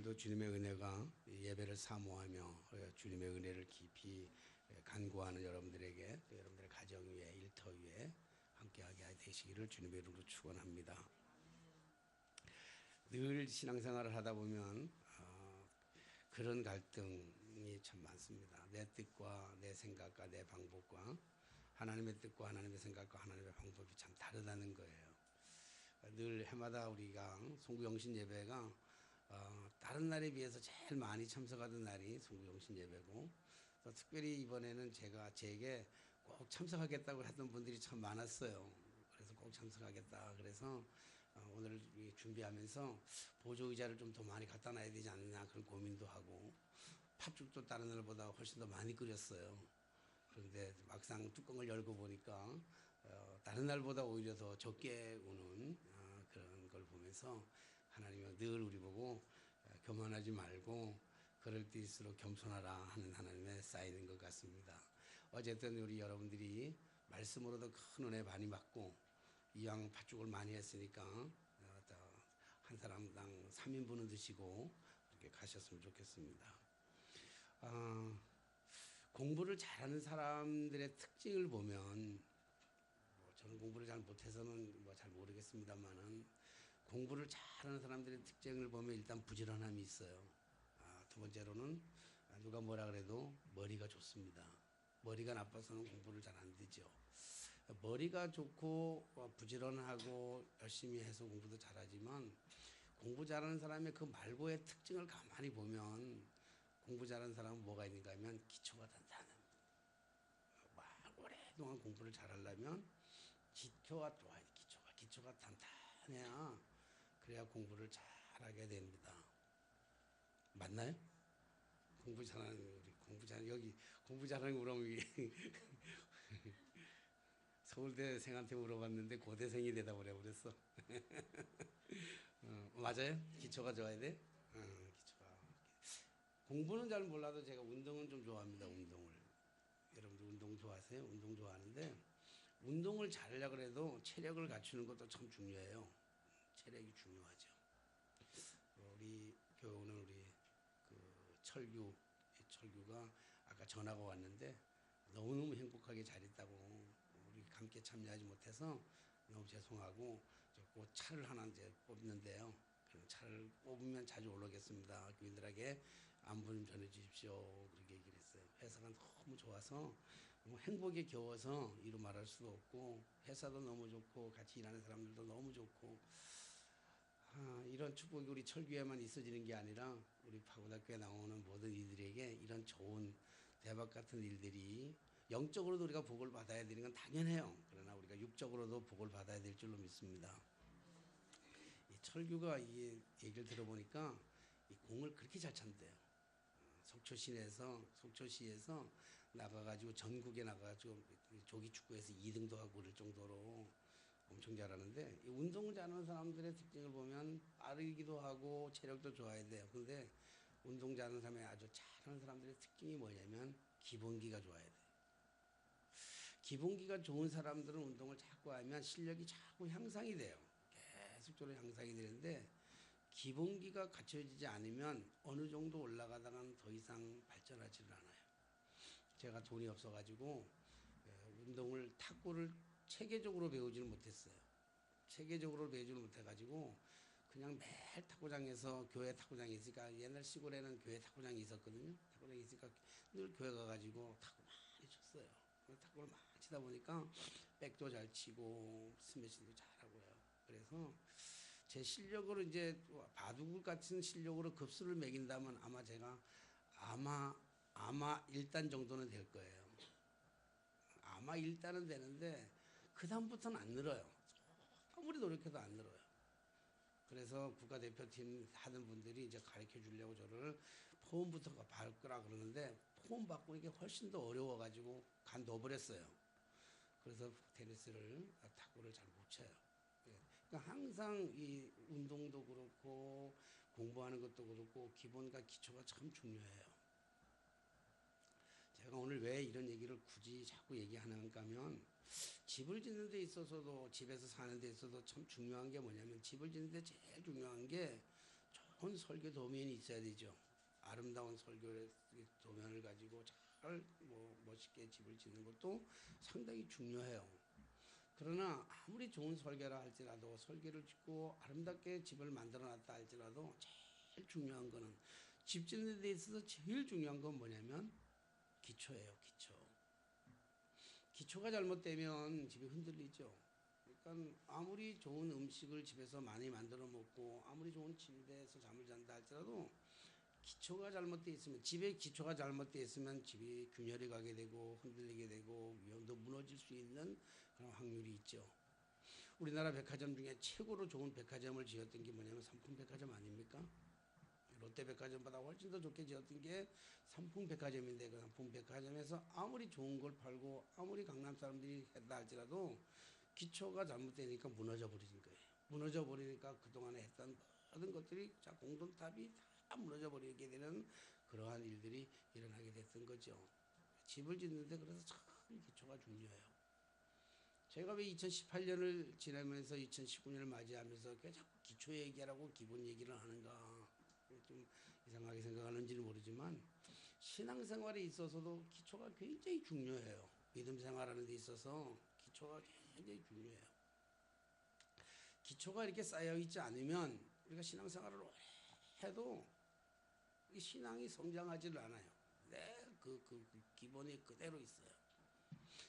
오늘도 주님의 은혜가 예배를 사모하며 주님의 은혜를 깊이 간구하는 여러분들에게 또 여러분들의 가정 위에 일터 위에 함께하게 되시기를 주님의 이름으로 축원합니다. 늘 신앙생활을 하다 보면 그런 갈등이 참 많습니다. 내 뜻과 내 생각과 내 방법과 하나님의 뜻과 하나님의 생각과 하나님의 방법이 참 다르다는 거예요. 늘 해마다 우리가 송구영신 예배가 다른 날에 비해서 제일 많이 참석하던 날이 송구영신 예배고, 또 특별히 이번에는 제게 꼭 참석하겠다고 했던 분들이 참 많았어요. 그래서 꼭 참석하겠다. 그래서 오늘 준비하면서 보조 의자를 좀 더 많이 갖다 놔야 되지 않느냐 그런 고민도 하고, 팥죽도 다른 날보다 훨씬 더 많이 끓였어요. 그런데 막상 뚜껑을 열고 보니까 다른 날보다 오히려 더 적게 오는 그런 걸 보면서 하나님은 늘 우리 보고 교만하지 말고 그럴 때일수록 겸손하라 하는 하나님의 사인인 것 같습니다. 어쨌든 우리 여러분들이 말씀으로도 큰 은혜 많이 받고 이왕 팥죽을 많이 했으니까 한 사람당 3인분은 드시고 그렇게 가셨으면 좋겠습니다. 공부를 잘하는 사람들의 특징을 보면, 저는 공부를 잘 못해서는 잘 모르겠습니다만은, 공부를 잘하는 사람들의 특징을 보면 일단 부지런함이 있어요. 두 번째로는 누가 뭐라 그래도 머리가 좋습니다. 머리가 나빠서는 공부를 잘 안 되죠. 머리가 좋고 부지런하고 열심히 해서 공부도 잘하지만, 공부 잘하는 사람의 그 말고의 특징을 가만히 보면 공부 잘하는 사람은 뭐가 있는가 하면 기초가 단단합니다. 오랫동안 공부를 잘하려면 기초가 좋아야 돼. 기초가 단단해야 그래야 공부를 잘하게 됩니다. 맞나요? 공부 잘하는 여기 공부 잘하는 그럼 서울대생한테 물어봤는데 고대생이 대답을 해버렸어. 맞아요? 기초가 좋아야 돼? 기초가. 공부는 잘 몰라도 제가 운동은 좀 좋아합니다. 운동을. 여러분들 운동 좋아하세요? 운동 좋아하는데, 운동을 잘하려고 해도 체력을 갖추는 것도 참 중요해요. 체력이 중요하죠. 우리 교우는 우리 철규가 아까 전화가 왔는데 너무너무 행복하게 잘 있다고, 우리 함께 참여하지 못해서 너무 죄송하고, 곧 차를 하나 이제 뽑는데요. 그럼 차를 뽑으면 자주 올라오겠습니다. 교인들에게 안부 좀 전해 주십시오. 그렇게 얘기를 했어요. 회사가 너무 좋아서 행복에 겨워서 이루 말할 수도 없고, 회사도 너무 좋고 같이 일하는 사람들도 너무 좋고, 이런 축복이 우리 철교에만 있어지는 게 아니라 우리 파고다교에 나오는 모든 이들에게 이런 좋은 대박 같은 일들이, 영적으로도 우리가 복을 받아야 되는 건 당연해요. 그러나 우리가 육적으로도 복을 받아야 될 줄로 믿습니다. 이 철규가 이 얘기를 들어보니까 이 공을 그렇게 잘 찬대요. 속초시에서 나가가지고 전국에 나가가지고 조기 축구에서 2등도 하고 그럴 정도로 엄청 잘하는데, 이 운동을 잘하는 사람들의 특징을 보면 빠르기도 하고 체력도 좋아야 돼요. 근데 운동 잘하는 사람이 아주 잘하는 사람들의 특징이 뭐냐면 기본기가 좋아야 돼요. 기본기가 좋은 사람들은 운동을 자꾸 하면 실력이 자꾸 향상이 돼요. 계속적으로 향상이 되는데, 기본기가 갖춰지지 않으면 어느 정도 올라가다가는 더 이상 발전하지를 않아요. 제가 돈이 없어가지고 탁구를 체계적으로 배우지는 못했어요. 체계적으로 배우지는 못해가지고 그냥 매일 탁구장에서, 교회 탁구장이 있으니까, 옛날 시골에는 교회 탁구장이 있었거든요. 탁구장이 있으니까 늘 교회 가가지고 탁구 많이 쳤어요. 탁구를 많이 치다 보니까 백도 잘 치고 스매싱도 잘하고요. 그래서 제 실력으로 이제 바둑 같은 실력으로 급수를 매긴다면 아마 제가 아마 1단 정도는 될 거예요. 아마 1단은 되는데 그 다음부터는 안 늘어요. 아무리 노력해도 안 늘어요. 그래서 국가대표팀 하는 분들이 이제 가르쳐 주려고 저를 폼부터 바꾸라 그러는데, 폼 바꾸는 게 훨씬 더 어려워가지고 간둬버렸어요. 그래서 탁구를 잘 못 쳐요. 그러니까 항상 이 운동도 그렇고 공부하는 것도 그렇고 기본과 기초가 참 중요해요. 제가 오늘 왜 이런 얘기를 굳이 자꾸 얘기하는가 하면, 집을 짓는 데 있어서도, 집에서 사는 데 있어서도 참 중요한 게 뭐냐면, 집을 짓는 데 제일 중요한 게 좋은 설교 도면이 있어야 되죠. 아름다운 설교의 도면을 가지고 잘 멋있게 집을 짓는 것도 상당히 중요해요. 그러나 아무리 좋은 설계라 할지라도 설계를 짓고 아름답게 집을 만들어 놨다 할지라도 제일 중요한 거는 집 짓는 데 있어서 제일 중요한 건 뭐냐면 기초예요. 기초가 잘못되면 집이 흔들리죠. 그러니까 아무리 좋은 음식을 집에서 많이 만들어 먹고 아무리 좋은 침대에서 잠을 잔다 할지라도 기초가 잘못되어 있으면, 집의 기초가 잘못되어 있으면 집이 균열이 가게 되고 흔들리게 되고 위험도 무너질 수 있는 그런 확률이 있죠. 우리나라 백화점 중에 최고로 좋은 백화점을 지었던 게 뭐냐면 삼풍백화점 아닙니까? 롯데백화점보다 훨씬 더 좋게 지었던 게 삼풍백화점인데, 그 삼풍백화점에서 아무리 좋은 걸 팔고 아무리 강남 사람들이 했다 할지라도 기초가 잘못되니까 무너져 버리는 거예요. 무너져 버리니까 그동안에 했던 모든 것들이 공동탑이 다 무너져 버리게 되는 그러한 일들이 일어나게 됐던 거죠. 집을 짓는데 그래서 참 기초가 중요해요. 제가 왜 2018년을 지나면서 2019년을 맞이하면서 자꾸 기초 얘기하라고 기본 얘기를 하는가, 좀 이상하게 생각하는지는 모르지만 신앙생활에 있어서도 기초가 굉장히 중요해요. 믿음 생활하는 데 있어서 기초가 굉장히 중요해요. 기초가 이렇게 쌓여 있지 않으면 우리가 신앙생활을 오래 해도 이 신앙이 성장하지를 않아요. 그 기본이 그대로 있어요.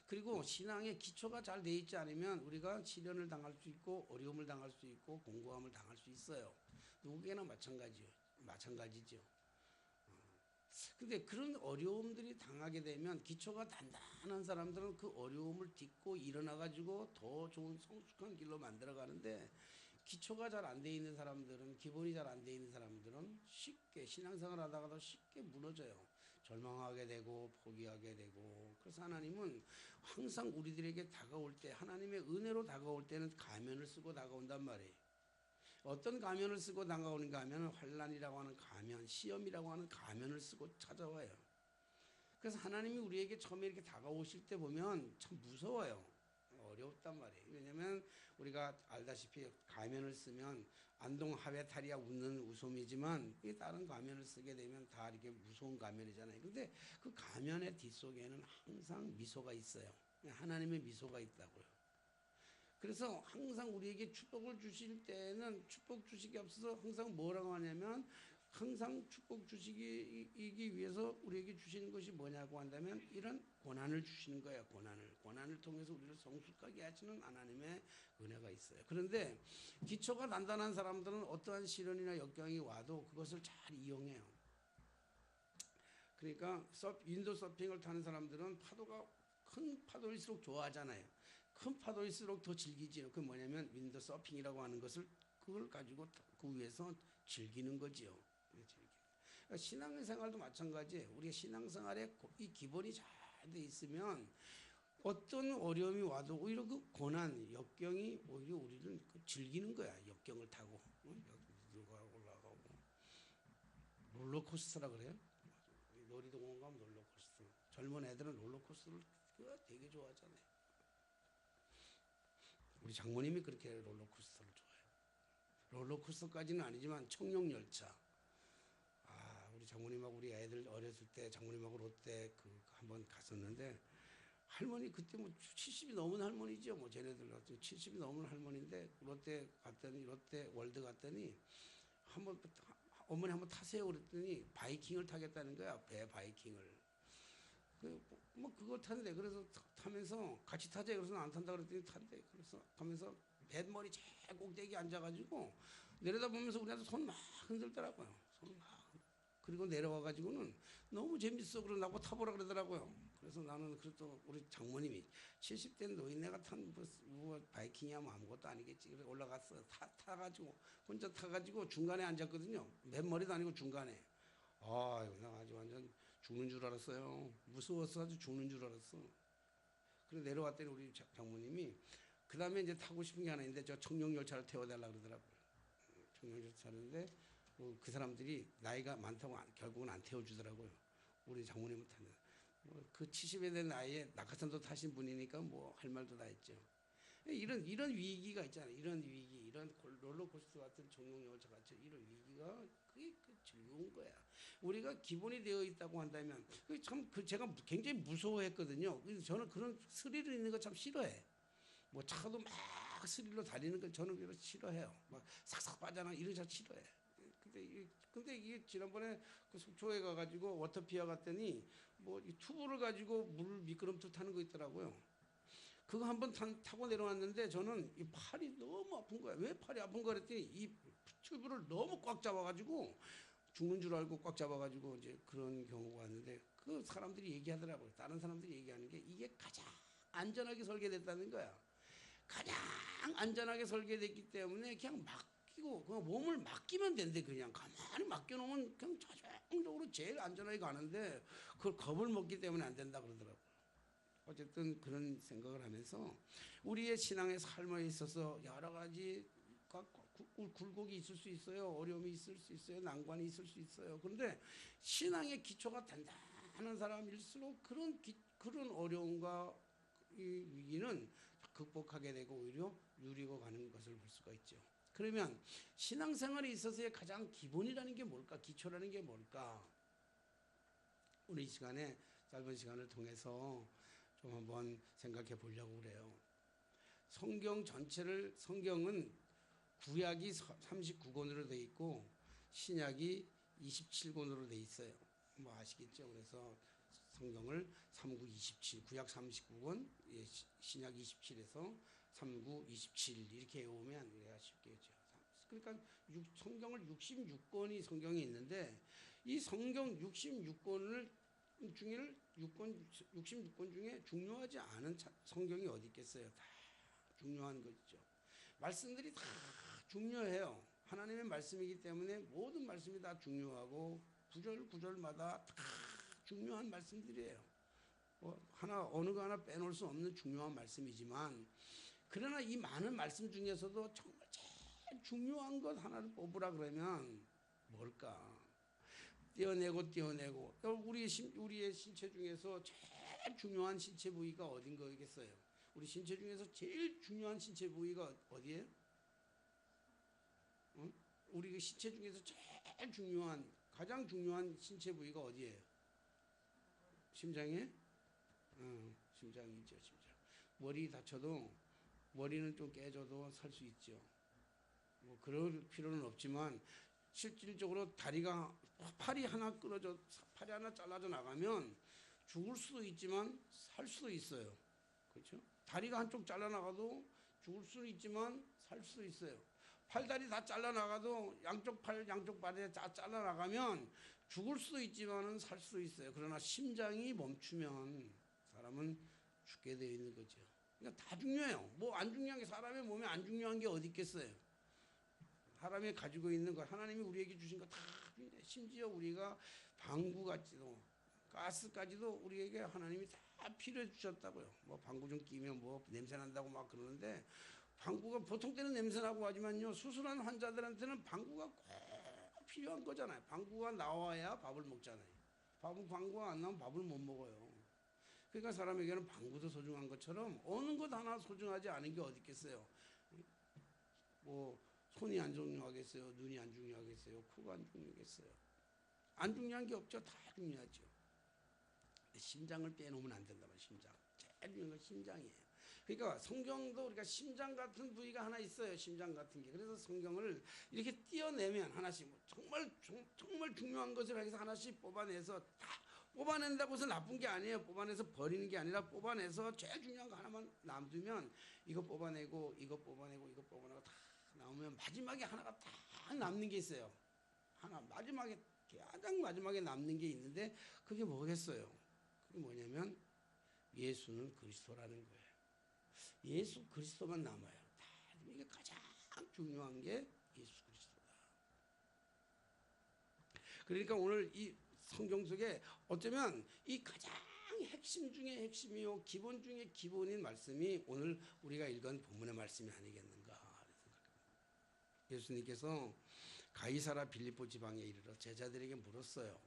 그리고 신앙의 기초가 잘 돼 있지 않으면 우리가 시련을 당할 수 있고 어려움을 당할 수 있고 공고함을 당할 수 있어요. 누구에게나 마찬가지죠. 근데 그런 어려움들이 당하게 되면 기초가 단단한 사람들은 그 어려움을 딛고 일어나가지고 더 좋은 성숙한 길로 만들어가는데, 기초가 잘 안 돼 있는 사람들은, 기본이 잘 안 돼 있는 사람들은 쉽게 신앙생활 하다가도 쉽게 무너져요. 절망하게 되고 포기하게 되고. 그래서 하나님은 항상 우리들에게 다가올 때, 하나님의 은혜로 다가올 때는 가면을 쓰고 다가온단 말이에요. 어떤 가면을 쓰고 다가오는가 하면 환난이라고 하는 가면, 시험이라고 하는 가면을 쓰고 찾아와요. 그래서 하나님이 우리에게 처음에 이렇게 다가오실 때 보면 참 무서워요. 어렵단 말이에요. 왜냐하면 우리가 알다시피 가면을 쓰면 안동하회탈이야 웃는 웃음이지만 이 다른 가면을 쓰게 되면 다 이렇게 무서운 가면이잖아요. 근데 그 가면의 뒷속에는 항상 미소가 있어요. 하나님의 미소가 있다고요. 그래서 항상 우리에게 축복을 주실 때는 축복 주시기 앞서서 항상 뭐라고 하냐면, 항상 축복 주시기 위해서 우리에게 주시는 것이 뭐냐고 한다면 이런 고난을 주시는 거예요. 고난을 통해서 우리를 성숙하게 하시는 하나님의 은혜가 있어요. 그런데 기초가 단단한 사람들은 어떠한 시련이나 역경이 와도 그것을 잘 이용해요. 그러니까 윈도 서핑을 타는 사람들은 파도가 큰 파도일수록 좋아하잖아요. 큰 파도일수록 더 즐기지요. 그 뭐냐면 윈도 서핑이라고 하는 것을, 그걸 가지고 그 위에서 즐기는 거지요. 그러니까 신앙생활도 마찬가지예요. 우리가 신앙생활에 이 기본이 잘 돼 있으면 어떤 어려움이 와도 오히려 그 고난, 역경이 오히려 우리를 즐기는 거야. 역경을 타고 올라가고. 롤러코스터라 그래요? 놀이동원 가면 롤러코스터. 젊은 애들은 롤러코스터를 되게 좋아하잖아요. 우리 장모님이 그렇게 롤러코스터를 좋아해요. 롤러코스터까지는 아니지만 청룡열차. 우리 장모님하고 우리 애들 어렸을 때 장모님하고 롯데 한번 갔었는데, 할머니 그때 뭐 70이 넘은 할머니죠. 뭐 쟤네들 70이 넘은 할머니인데 롯데 월드 갔더니 한번 어머니 한번 타세요 그랬더니 바이킹을 타겠다는 거야. 배 바이킹을. 그거 타는데, 그래서 타면서 같이 타자 그래서 안 탄다 그랬더니 탄대. 그래서 가면서 뱃머리 제일 꼭대기 앉아가지고 내려다보면서 우리한테 손 막 흔들더라고요. 그리고 내려와가지고는 너무 재밌어 그러고 타보라 그러더라고요. 그래서 나는 그래도 우리 장모님이 70대 노인네가 탄 바이킹이야 뭐 아무것도 아니겠지. 그래서 올라갔어. 타가지고 혼자 타가지고 중간에 앉았거든요. 맨머리도 아니고 중간에. 나 아주 완전 죽는 줄 알았어요. 무서워서 아주 죽는 줄 알았어. 그래서 내려왔더니 우리 장모님이 그 다음에 이제 타고 싶은 게 하나 있는데 저 청룡열차를 태워달라 그러더라고요. 청룡열차 타는데 그 사람들이 나이가 많다고 결국은 안 태워주더라고요. 우리 장모님은 타는. 그 70에 된 나이에 낙하산도 타신 분이니까 뭐 할 말도 다 했죠. 이런 위기가 있잖아요. 이런 위기, 이런 롤러코스터 같은 청룡열차 같은 이런 위기가 그건 거야. 우리가 기본이 되어 있다고 한다면 제가 굉장히 무서워했거든요. 그래서 저는 그런 스릴 있는 거 참 싫어해. 뭐 차도 막 스릴로 달리는 건 저는 그걸 싫어해요. 막 삭삭 빠져나 이런 거 싫어해. 근데 이게 지난번에 그 속초에 가가지고 워터피아 갔더니 뭐 이 튜브를 가지고 물 미끄럼틀 타는 거 있더라고요. 그거 한번 타고 내려왔는데 저는 이 팔이 너무 아픈 거야. 왜 팔이 아픈 거야 그랬더니 이 튜브를 너무 꽉 잡아가지고 죽는 줄 알고 꽉 잡아가지고 이제 그런 경우가 왔는데 그 사람들이 얘기하더라고요. 다른 사람들이 얘기하는 게 이게 가장 안전하게 설계됐다는 거야. 가장 안전하게 설계됐기 때문에 그냥 맡기고 그냥 몸을 맡기면 된대. 그냥 가만히 맡겨놓으면 그냥 자동적으로 제일 안전하게 가는데 그걸 겁을 먹기 때문에 안 된다 그러더라고요. 어쨌든 그런 생각을 하면서 우리의 신앙의 삶에 있어서 여러 가지 굴곡이 있을 수 있어요. 어려움이 있을 수 있어요. 난관이 있을 수 있어요. 그런데 신앙의 기초가 단단한 사람일수록 그런 어려움과 이 위기는 극복하게 되고 오히려 누리고 가는 것을 볼 수가 있죠. 그러면 신앙생활에 있어서의 가장 기본이라는 게 뭘까? 기초라는 게 뭘까? 오늘 이 시간에 짧은 시간을 통해서 좀 한번 생각해 보려고 그래요. 성경은 구약이 39권으로 되어 있고 신약이 27권으로 되어 있어요. 뭐 아시겠죠? 그래서 성경을 3927, 구약 39권, 신약 27에서 3927 이렇게 외우면 우리가 쉽겠죠. 그러니까 성경을 66권이 성경이 있는데 이 성경 66권 중에 중요하지 않은 성경이 어디 있겠어요? 다 중요한 거죠. 말씀들이 다 중요해요. 하나님의 말씀이기 때문에 모든 말씀이 다 중요하고 구절마다 다 중요한 말씀들이에요. 어느 거 하나 빼놓을 수 없는 중요한 말씀이지만 그러나 이 많은 말씀 중에서도 정말 제일 중요한 것 하나를 뽑으라 그러면 뭘까? 떼어내고 우리의 신체 중에서 제일 중요한 신체 부위가 어딘 거겠어요? 우리 신체 중에서 제일 중요한 신체 부위가 어디예요? 응? 우리 신체 중에서 제일 가장 중요한 신체 부위가 어디예요? 심장에? 심장이죠, 심장. 머리 다쳐도 머리는 좀 깨져도 살 수 있죠. 뭐 그럴 필요는 없지만 실질적으로 팔이 하나 잘라져 나가면 죽을 수도 있지만 살 수도 있어요. 그렇죠? 다리가 한쪽 잘라 나가도 죽을 수도 있지만 살 수도 있어요. 팔다리 다 잘라 나가도 양쪽 발에 다 잘라 나가면 죽을 수도 있지만은 살 수도 있어요. 그러나 심장이 멈추면 사람은 죽게 되어 있는 거죠. 그러니까 다 중요해요. 뭐 안 중요한 게 사람의 몸에 안 중요한 게 어디 있겠어요? 사람이 가지고 있는 거 하나님이 우리에게 주신 거 다 중요해. 심지어 우리가 방구까지도 가스까지도 우리에게 하나님이 다 필요해 주셨다고요. 뭐 방구 좀 끼면 뭐 냄새 난다고 막 그러는데 방구가 보통 때는 냄새 나고 하지만요 수술한 환자들한테는 방구가 꼭 필요한 거잖아요. 방구가 나와야 밥을 먹잖아요. 방구가 안 나오면 밥을 못 먹어요. 그러니까 사람에게는 방구도 소중한 것처럼 어느 것 하나 소중하지 않은 게 어디 있겠어요. 뭐 손이 안 중요하겠어요? 눈이 안 중요하겠어요? 코가 안 중요하겠어요? 안 중요한 게 없죠. 다 중요하죠. 심장을 빼놓으면 안 된다 말이에요. 심장. 제일 중요한 건 심장이에요. 그러니까 성경도 우리가 심장 같은 부위가 하나 있어요. 심장 같은 게. 그래서 성경을 이렇게 띄어내면 하나씩 정말 중요한 것을 해서 하나씩 뽑아내서 다 뽑아낸다고 해서 나쁜 게 아니에요. 뽑아내서 버리는 게 아니라 뽑아내서 제일 중요한 거 하나만 남두면 이거 뽑아내고 다 나오면 마지막에 하나가 다 남는 게 있어요. 가장 마지막에 남는 게 있는데 그게 뭐겠어요? 그게 뭐냐면 예수는 그리스도라는 거예요. 예수 그리스도만 남아요. 이게 가장 중요한 게 예수 그리스도다. 그러니까 오늘 이 성경 속에 어쩌면 이 가장 핵심 중에 핵심이요 기본 중에 기본인 말씀이 오늘 우리가 읽은 본문의 말씀이 아니겠는가 생각합니다. 예수님께서 가이사라 빌립보 지방에 이르러 제자들에게 물었어요.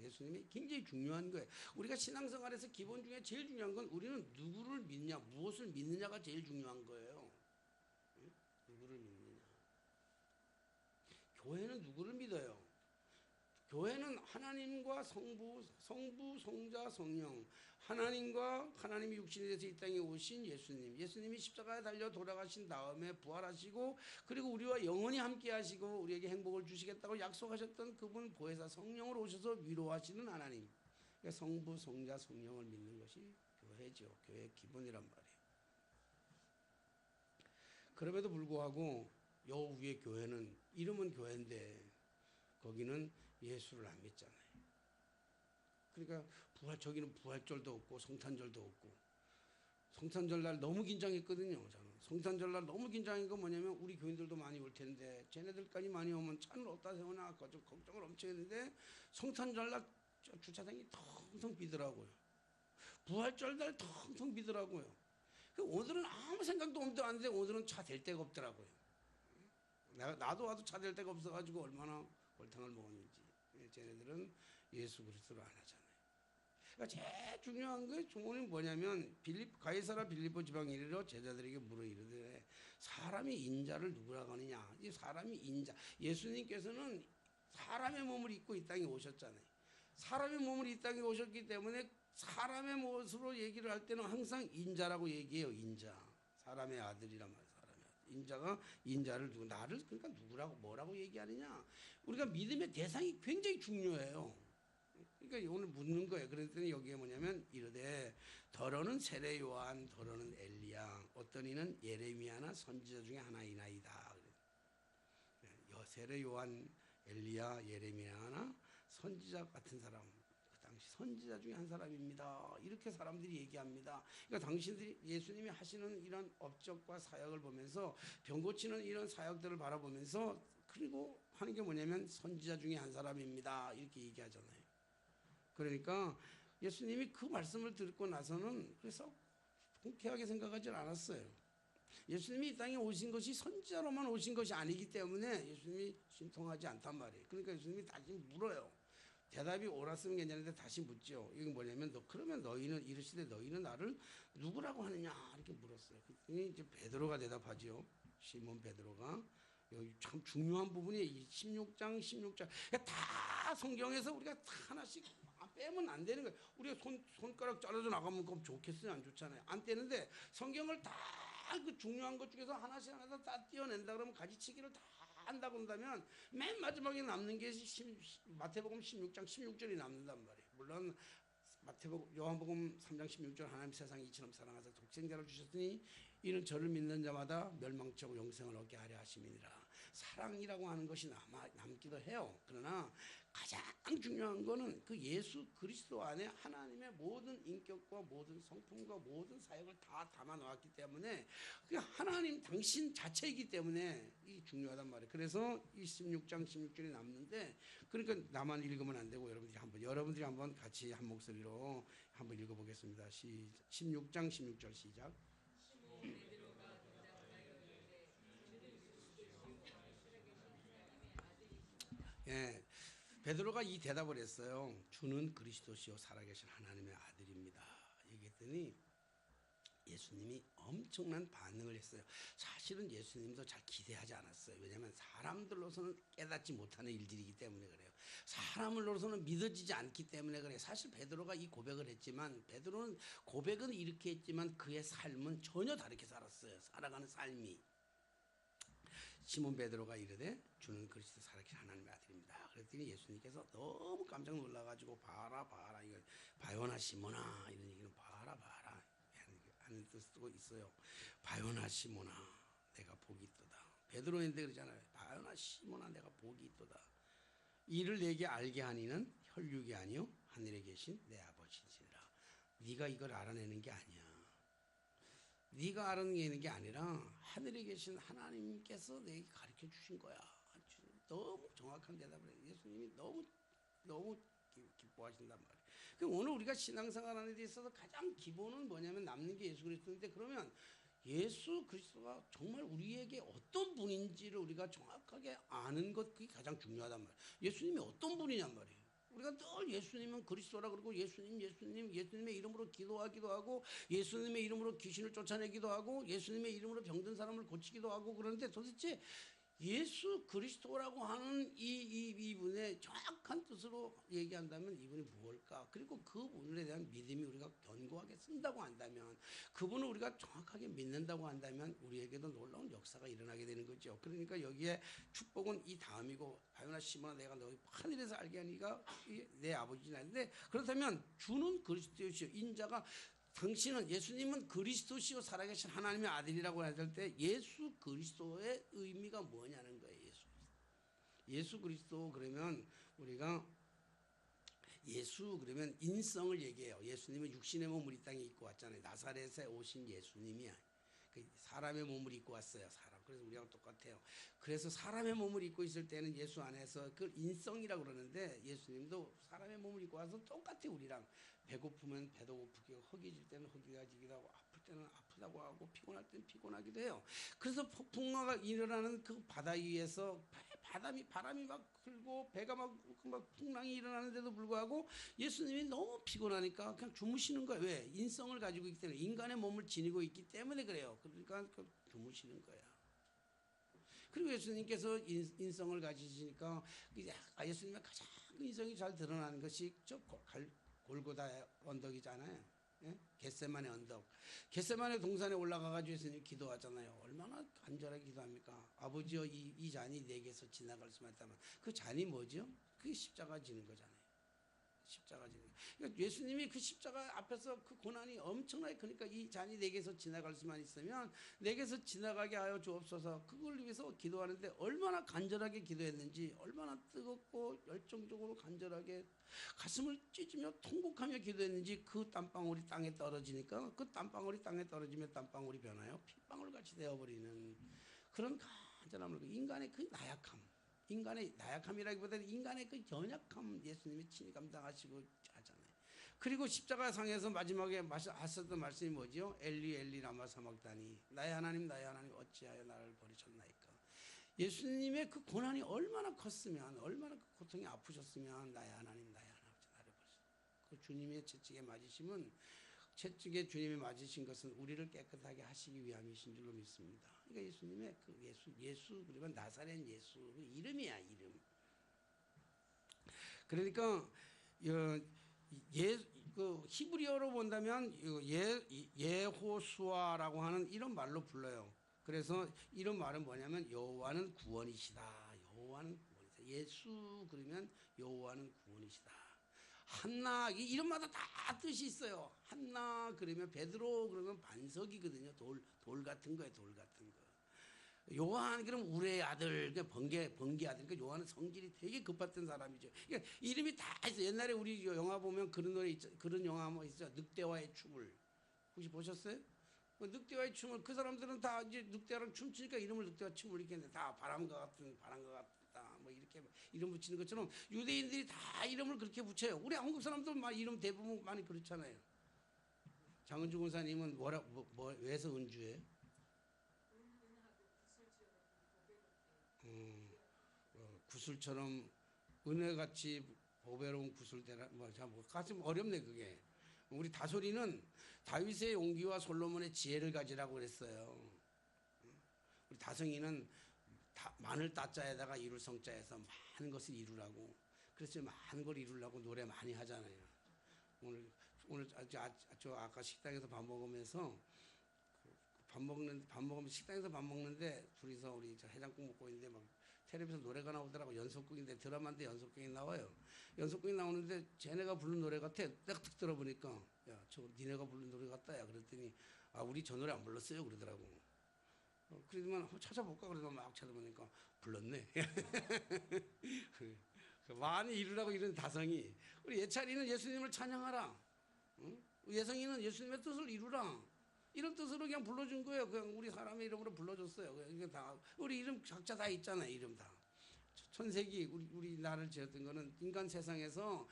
예수님이 굉장히 중요한 거예요. 우리가 신앙생활에서 기본 중에 제일 중요한 건 우리는 누구를 믿냐, 무엇을 믿느냐가 제일 중요한 거예요. 누구를 믿느냐. 교회는 누구를 믿어요? 교회는 하나님과 성부, 성자, 성령, 하나님과 하나님이 육신이 돼서 이 땅에 오신 예수님, 예수님이 십자가에 달려 돌아가신 다음에 부활하시고 그리고 우리와 영원히 함께 하시고 우리에게 행복을 주시겠다고 약속하셨던 그분 보혜사 성령으로 오셔서 위로하시는 하나님, 그러니까 성부, 성자, 성령을 믿는 것이 교회죠. 교회의 기본이란 말이에요. 그럼에도 불구하고 요 위에 교회는 이름은 교회인데 거기는 예수를 안 믿잖아요. 그러니까 저기는 부활절도 없고 성탄절도 없고, 성탄절날 너무 긴장했거든요. 저는 성탄절날 너무 긴장한 건 뭐냐면 우리 교인들도 많이 올 텐데 쟤네들까지 많이 오면 차를 어디다 세우나 좀 걱정을 엄청 했는데 성탄절날 주차장이 텅텅 비더라고요. 부활절날 텅텅 비더라고요. 오늘은 아무 생각도 안 하는데 오늘은 차 댈 데가 없더라고요. 나도 와도 차 댈 데가 없어가지고 얼마나 골탕을 먹었는지. 쟤네들은 예수 그리스도를 안 하잖아요. 그러니까 제일 중요한 게 주문이 뭐냐면 가이사라 빌립보 지방에 이르러 제자들에게 물어 이르되 사람이 인자를 누구라고 하느냐. 이 사람이 인자. 예수님께서는 사람의 몸을 입고 이 땅에 오셨잖아요. 사람의 몸을 이 땅에 오셨기 때문에 사람의 모습으로 얘기를 할 때는 항상 인자라고 얘기해요. 인자. 사람의 아들이란 말이에요. 사람의 아들. 인자가 인자를 두고 나를 그러니까 누구라고 뭐라고 얘기하느냐. 우리가 믿음의 대상이 굉장히 중요해요. 그러니까 오늘 묻는 거예요. 그랬더니 여기에 뭐냐면 이르되 더러는 세례 요한, 더러는 엘리야, 어떤 이는 예레미야나 선지자 중에 하나이나이다. 세례 요한, 엘리야, 예레미야나 선지자 같은 사람, 그 당시 선지자 중에 한 사람입니다. 이렇게 사람들이 얘기합니다. 그러니까 당신들이 예수님이 하시는 이런 업적과 사역을 보면서 병 고치는 이런 사역들을 바라보면서 그리고 하는 게 뭐냐면 선지자 중에 한 사람입니다. 이렇게 얘기하잖아요. 그러니까 예수님이 그 말씀을 듣고 나서는 그래서 통쾌하게 생각하지 않았어요. 예수님이 이 땅에 오신 것이 선지자로만 오신 것이 아니기 때문에 예수님이 신통하지 않단 말이에요. 그러니까 예수님이 다시 물어요. 대답이 옳았으면 괜찮은데 다시 묻죠. 이게 뭐냐면 그러면 너희는 이르시되 너희는 나를 누구라고 하느냐 이렇게 물었어요. 그랬더니 이제 베드로가 대답하죠. 시몬 베드로가. 여기 참 중요한 부분이 이 16장 다 성경에서 우리가 하나씩 빼면 안 되는 거예요. 우리가 손가락 잘라서 나가면 그럼 좋겠어요? 안 좋잖아요. 안 되는데 성경을 다 그 중요한 것 중에서 하나씩 다 떼어낸다 그러면 가지치기를 다 한다고 한다면 맨 마지막에 남는 게 마태복음 16장 16절이 남는단 말이에요. 물론 요한복음 3장 16절 하나님 세상 이처럼 사랑하사 독생자를 주셨으니 이는 저를 믿는 자마다 멸망치 않고 영생을 얻게 하려 하심이니라. 사랑이라고 하는 것이 남기도 해요. 그러나 가장 중요한 거는 그 예수 그리스도 안에 하나님의 모든 인격과 모든 성품과 모든 사역을 다 담아 놓았기 때문에 그 하나님 당신 자체이기 때문에 이 중요하단 말이에요. 그래서 이 16장 16절이 남는데 그러니까 나만 읽으면 안 되고 여러분들이 한번 같이 한 목소리로 한번 읽어보겠습니다. 16장 16절 시작. 예, 베드로가 이 대답을 했어요. 주는 그리스도시요 살아계신 하나님의 아들입니다. 얘기했더니 예수님이 엄청난 반응을 했어요. 사실은 예수님도 잘 기대하지 않았어요. 왜냐하면 사람들로서는 깨닫지 못하는 일들이기 때문에 그래요. 사람으로서는 믿어지지 않기 때문에 그래요. 사실 베드로가 이 고백을 했지만 베드로는 고백은 이렇게 했지만 그의 삶은 전혀 다르게 살았어요. 살아가는 삶이. 시몬 베드로가 이르되 주는 그리스도 살아계신 하나님의 아들입니다. 그랬더니 예수님께서 너무 깜짝 놀라가지고 봐라 이거 바요나 시몬아 이런 얘기는 봐라 하는 뜻도 있어요. 바요나 시몬아 내가 복이 있도다. 베드로인데 그러잖아요. 바요나 시몬아 내가 복이 있도다. 이를 내게 알게 하니는 혈육이 아니요 하늘에 계신 내 아버지시니라. 네가 이걸 알아내는 게 아니야. 네가 알아내는 게 아니라 하늘에 계신 하나님께서 내게 가르쳐 주신 거야. 너무 정확한 대답을 해요. 예수님이 너무 기뻐하신단 말이에요. 그럼 오늘 우리가 신앙생활 하는 데 있어서 가장 기본은 뭐냐면 남는 게 예수 그리스도인데 그러면 예수 그리스도가 정말 우리에게 어떤 분인지를 우리가 정확하게 아는 것 그게 가장 중요하단 말이에요. 예수님이 어떤 분이냔 말이에요. 우리가 늘 예수님은 그리스도라 그러고 예수님의 이름으로 기도하기도 하고 예수님의 이름으로 귀신을 쫓아내기도 하고 예수님의 이름으로 병든 사람을 고치기도 하고 그러는데 도대체 예수 그리스도라고 하는 이분의 정확한 뜻을 것으로 얘기한다면 이분이 무엇일까? 그리고 그분에 대한 믿음이 우리가 견고하게 쓴다고 한다면, 그분을 우리가 정확하게 믿는다고 한다면 우리에게도 놀라운 역사가 일어나게 되는 거죠. 그러니까 여기에 축복은 이 다음이고, 바요나 시몬아 내가 너희 하늘에서 알게 하니가 내 아버지나는데, 그렇다면 주는 그리스도시요 인자가, 당신은, 예수님은 그리스도시요 살아계신 하나님의 아들이라고 할 때 예수 그리스도의 의미가 뭐냐는 거예요. 예수 그리스도 그러면 우리가 예수 그러면 인성을 얘기해요. 예수님은 육신의 몸을 이 땅에 입고 왔잖아요. 나사렛에 오신 예수님이야. 사람의 몸을 입고 왔어요. 사람. 그래서 우리하고 똑같아요. 그래서 사람의 몸을 입고 있을 때는 예수 안에서 그걸 인성이라고 그러는데, 예수님도 사람의 몸을 입고 와서 똑같아 우리랑. 배고프면 배도 고프고, 허기질 때는 허기가지기도 하고, 아플 때는 아프다고 하고, 피곤할 때는 피곤하기도 해요. 그래서 폭풍우가 일어나는 그 바다 위에서 바람이 막 불고 배가 막 풍랑이 일어나는데도 불구하고 예수님이 너무 피곤하니까 그냥 주무시는 거예요. 왜? 인성을 가지고 있기 때문에, 인간의 몸을 지니고 있기 때문에 그래요. 그러니까 주무시는 거야. 그리고 예수님께서 인성을 가지시니까 예수님의 가장 인성이 잘 드러나는 것이 저 골고다 언덕이잖아요. 예? 겟세마네 언덕. 겟세마네 동산에 올라가가지고 예수님 기도하잖아요. 얼마나 간절하게 기도합니까? 아버지여 이 잔이 내게서 지나갈 수만 있다면. 그 잔이 뭐죠? 그게 십자가 지는 거잖아요. 십자가 지는 거. 그러니까 예수님이 그 십자가 앞에서 그 고난이 엄청나게, 그러니까 이 잔이 내게서 지나갈 수만 있으면 내게서 지나가게 하여 주옵소서. 그걸 위해서 기도하는데 얼마나 간절하게 기도했는지, 얼마나 뜨겁고 열정적으로 간절하게 가슴을 찢으며 통곡하며 기도했는지, 그 땀방울이 땅에 떨어지니까, 그 땀방울이 땅에 떨어지면 땀방울이 변하여 핏방울 같이 되어버리는 그런 간절함을, 인간의 그 나약함, 인간의 나약함이라기보다는 인간의 그 연약함 예수님이 친히 감당하시고 하잖아요. 그리고 십자가상에서 마지막에 하셨던 말씀이 뭐죠? 엘리 엘리 라마 사막다니, 나의 하나님 어찌하여 나를 버리셨나이까. 예수님의 그 고난이 얼마나 컸으면, 얼마나 그 고통이 아프셨으면 나의 하나님 나를 버리셨나. 그 주님의 채찍에 맞으심은, 채찍에 주님이 맞으신 것은 우리를 깨끗하게 하시기 위함이신 줄로 믿습니다. 그러니까 예수님의 그 예수 그리고 나사렛 예수, 그 이름이야, 이름. 그러니까 그 히브리어로 본다면 예호수아라고 하는 이런 말로 불러요. 그래서 이런 말은 뭐냐면 여호와는 구원이시다. 여호와는 구원이시다. 예수 그러면 여호와는 구원이시다. 한나, 이름마다 다 뜻이 있어요. 한나 그러면, 베드로 그러면 반석이거든요. 돌 같은 거예요. 돌 같은 거. 요한 그럼 우레의 아들, 번개 아들. 그러니까 요한은 성질이 되게 급했던 사람이죠. 그러니까 이름이 다 있어. 옛날에 우리 영화 보면 그런 노래 있죠. 그런 영화 뭐 있죠. 늑대와의 춤을 혹시 보셨어요? 그 늑대와의 춤을, 그 사람들은 다 이제 늑대랑 춤추니까 이름을 늑대와 춤을 이렇게 했는데, 다 바람과 같다 뭐 이렇게 이름 붙이는 것처럼 유대인들이 다 이름을 그렇게 붙여요. 우리 한국 사람들 막 이름 대부분 많이 그렇잖아요. 장은주 권사님은 왜서 은주예요? 구슬처럼 은혜같이 보배로운 구슬대라, 가슴 어렵네 그게. 우리 다솔이는 다윗의 용기와 솔로몬의 지혜를 가지라고 그랬어요. 우리 다성이는 마늘 따자에다가 이룰 성자에서 많은 것을 이루라고. 그래서 많은 걸 이루려고 노래 많이 하잖아요. 오늘 저 아까 식당에서 밥 먹으면서 식당에서 밥 먹는데 둘이서 우리 해장국 먹고 있는데 막 텔레비전 노래가 나오더라고. 연속극인데, 드라마인데 연속극이 나와요. 연속극이 나오는데 쟤네가 부른 노래 같아. 딱 들어보니까, 야, 저 니네가 부른 노래 같다. 야, 그랬더니 우리 저 노래 안 불렀어요 그러더라고. 그러더만 찾아볼까 그러다 막 찾아보니까 불렀네. 많이 이루라고 이런 다성이. 우리 예찬이는 예수님을 찬양하라. 응? 예성이는 예수님의 뜻을 이루라. 이런 뜻으로 그냥 불러준 거예요. 그냥 우리 사람의 이름으로 불러줬어요. 이게 다 우리 이름 각자 다 있잖아요. 이름 다. 천세기 우리 나를 지었던 거는 인간 세상에서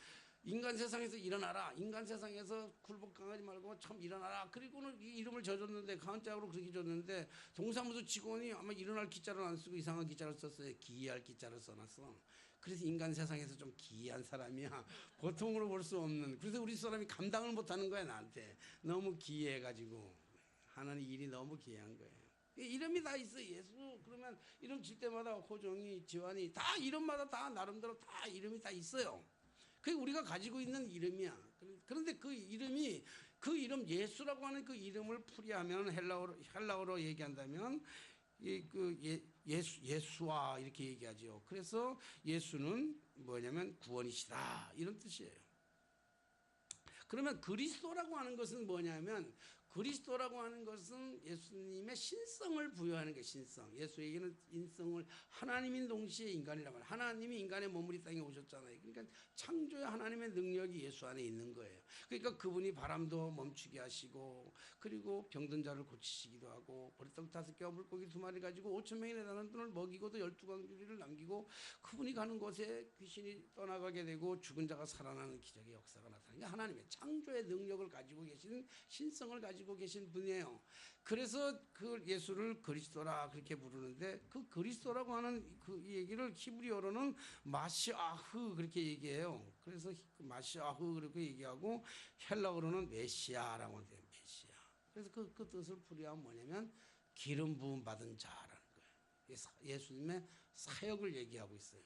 일어나라. 인간 세상에서 굴복당하지 말고 참 일어나라. 그리고는 이 이름을 져줬는데, 가은자로 그렇게 줬는데, 동사무소 직원이 아마 일어날 기자를 안 쓰고 이상한 기자를 썼어요. 기이할 기자를 써놨어. 그래서 인간 세상에서 좀 기이한 사람이야. 보통으로 볼 수 없는. 그래서 우리 사람이 감당을 못하는 거야. 나한테 너무 기이해가지고 하는 일이 너무 기이한 거예요. 이름이 다 있어. 예수 그러면 이름 질 때마다 호정이, 지환이 다 이름마다 다 나름대로 다 이름이 다 있어요. 그게 우리가 가지고 있는 이름이야. 그런데 그 이름이 그 이름 예수라고 하는 그 이름을 풀이하면 헬라어로 얘기한다면 예수와 이렇게 얘기하죠. 그래서 예수는 뭐냐면 구원이시다 이런 뜻이에요. 그러면 그리스도라고 하는 것은 뭐냐면 그리스도라고 하는 것은 예수님의 신성을 부여하는 게 신성. 예수에게는 인성을 하나님인 동시에 인간이라고 하는 하나님이 인간의 몸을 이 땅에 오셨잖아요. 그러니까 창조의 하나님의 능력이 예수 안에 있는 거예요. 그러니까 그분이 바람도 멈추게 하시고 그리고 병든 자를 고치시기도 하고 보리떡 5개와 물고기 2마리 가지고 5,000명이나 되는 분을 먹이고도 12광주리를 남기고 그분이 가는 곳에 귀신이 떠나가게 되고 죽은 자가 살아나는 기적의 역사가 나타나는 게 하나님의 창조의 능력을 가지고 계신 신성을 가지고 계신 분이에요. 그래서 그 예수를 그리스도라 그렇게 부르는데 그 그리스도라고 하는 그 얘기를 히브리어로는 마시아흐 그렇게 얘기해요. 그래서 마시아흐 그렇게 얘기하고 헬라어로는 메시아라고 해요. 메시아. 그래서 그 뜻을 풀이하면 뭐냐면 기름 부음 받은 자라는 거예요. 예수님의 사역을 얘기하고 있어요.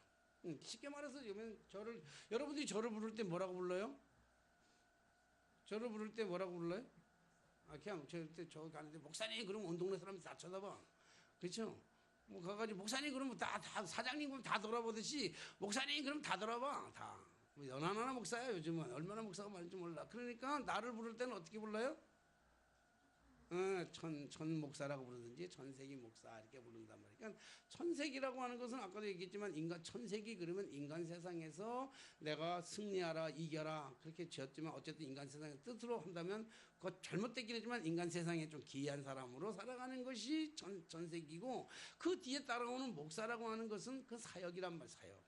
쉽게 말해서 여러분들이 저를 부를 때 뭐라고 불러요? 저를 부를 때 뭐라고 불러요? 그냥 저 가는데 목사님 그러면 온 동네 사람들 다 쳐다봐. 그렇죠? 뭐 가가지고 목사님 그러면 다 사장님 그러면 다 돌아보듯이 목사님 그러면 다 돌아봐. 다. 뭐 연하나 목사야 요즘은. 얼마나 목사가 많은지 몰라. 그러니까 나를 부를 때는 어떻게 불러요? 천 목사라고 부르든지 천세기 목사 이렇게 부른단 말이에요. 그러니까 천세기라고 하는 것은 아까도 얘기했지만 인간 천세기 그러면 인간 세상에서 내가 승리하라 이겨라 그렇게 지었지만 어쨌든 인간 세상의 뜻으로 한다면 그거 잘못됐긴 하지만 인간 세상에 좀 기이한 사람으로 살아가는 것이 천세기고 그 뒤에 따라오는 목사라고 하는 것은 그 사역이란 말 사역.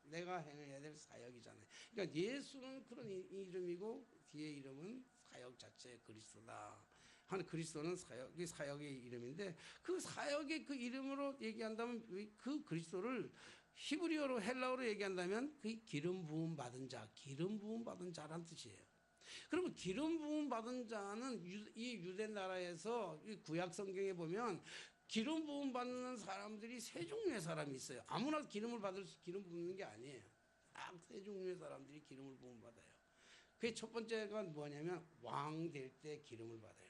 내가 행해야 될 사역이잖아요. 그러니까 예수는 그런 이름이고 뒤에 이름은 사역 자체 그리스도다. 한 그리스도는 사역의 이름인데 그 사역의 그 이름으로 얘기한다면 그 그리스도를 히브리어로 헬라어로 얘기한다면 그 기름 부음 받은 자, 기름 부음 받은 자란 뜻이에요. 그러면 기름 부음 받은 자는 이 유대 나라에서 구약 성경에 보면 기름 부음 받는 사람들이 세 종류의 사람이 있어요. 아무나 기름 부는 게 아니에요. 딱 세 종류의 사람들이 기름을 부음 받아요. 그게 첫 번째가 뭐냐면 왕 될 때 기름을 받아요.